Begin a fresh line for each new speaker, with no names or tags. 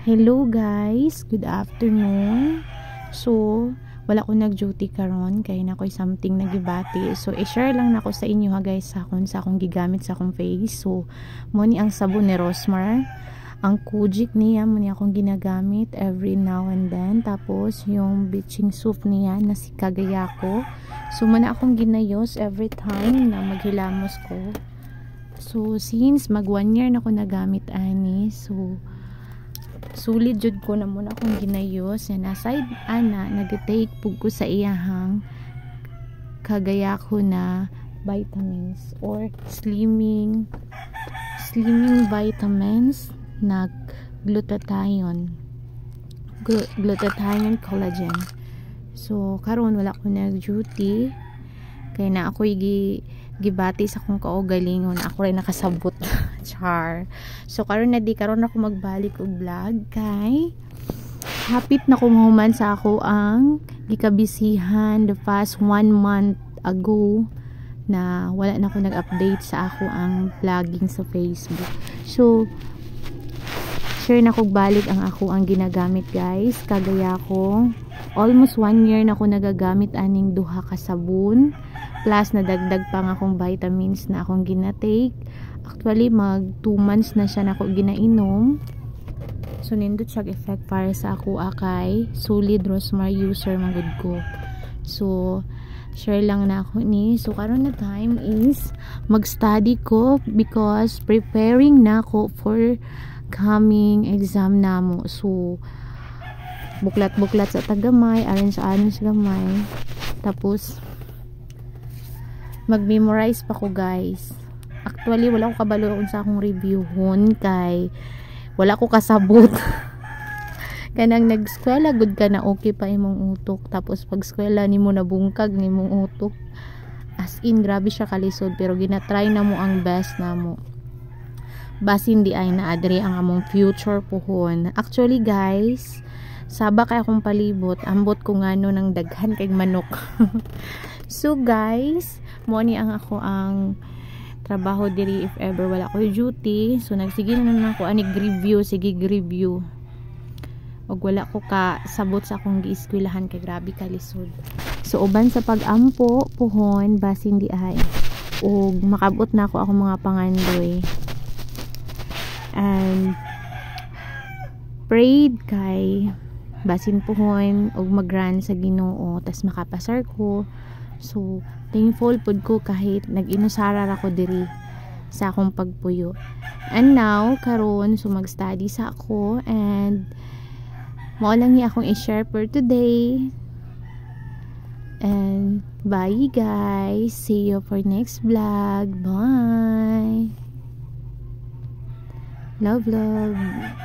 Hello guys, good afternoon. So, wala ko nag-duty karon kay nakoy something nagibati. So, i-share lang nako sa inyo ha guys sa akong gigamit sa akong face. So, mo ni ang sabon ni Rosmar. Ang Kujik niya mo ni akong ginagamit every now and then. Tapos, yung bleaching soap niya na si Kagayako. So, mo na akong ginayos every time na maghilamos ko. So, since mag 1 year na ako nagamit ani. So, sulit jud ko na muna akong ginayos and aside ana nag-take pug ko sa iyahang Kagayako na vitamins or slimming vitamins na glutathione collagen. So karon wala ko nag duty kay na ako'y gibati sa akong kaugalingon, ako rin nakasabot. Char. So karon ako magbalik og vlog kay hapit na kong human sa ako ang gikabisihan the past 1 month ago na wala na ako nag-update sa ako ang vlogging sa Facebook. So share na kog balik ang ako ang ginagamit guys. Kagayako almost 1 year na ako nagagamit aning duha ka sabon plus nadagdag pa nga akong vitamins na akong ginatake. Actually mag 2 months na siya na ako ginainom. So nindot siya effect para sa ako akay solid Rosmar user man gud ko. So share lang na ako ni. So karon na time is mag-study ko because preparing na ako for coming exam namo. So buklat-buklat sa tagamay, aron sa gamay. Tapos mag-memorize pa ko guys. Actually wala ko kabalo sa akong reviewhon kay wala ko kasabot. Kanang nag-eskwela good ka na okay pa imong utok, tapos pag eskwela nimo nabungkag nimong utok. As in grabe siya kalisod pero ginatry na mo ang best na mo. Basin di ay na adre ang among future pohon. Actually guys, saba kay akong palibot, ambot ko ngano ng daghan kay manok. So guys, mo ni ang ako ang trabaho diri if ever wala ko duty. So nagsige na naman ako anig review, sige review. Og wala ko ka sabot sa akong gieskwilahan kay grabe ka lisod. So uban sa pag-ampo puhon basin di ay og makabot na ako akong mga pangandoy. And prayed kay basin puhon og mag-run sa Ginoo tas makapasar ko. So thankful pud ko kahit nag-inusara ako diri sa akong pagpuyo. And now karon so mag-study sa ako and mao lang ni akong i-share for today. And bye guys, see you for next vlog. Bye. Love.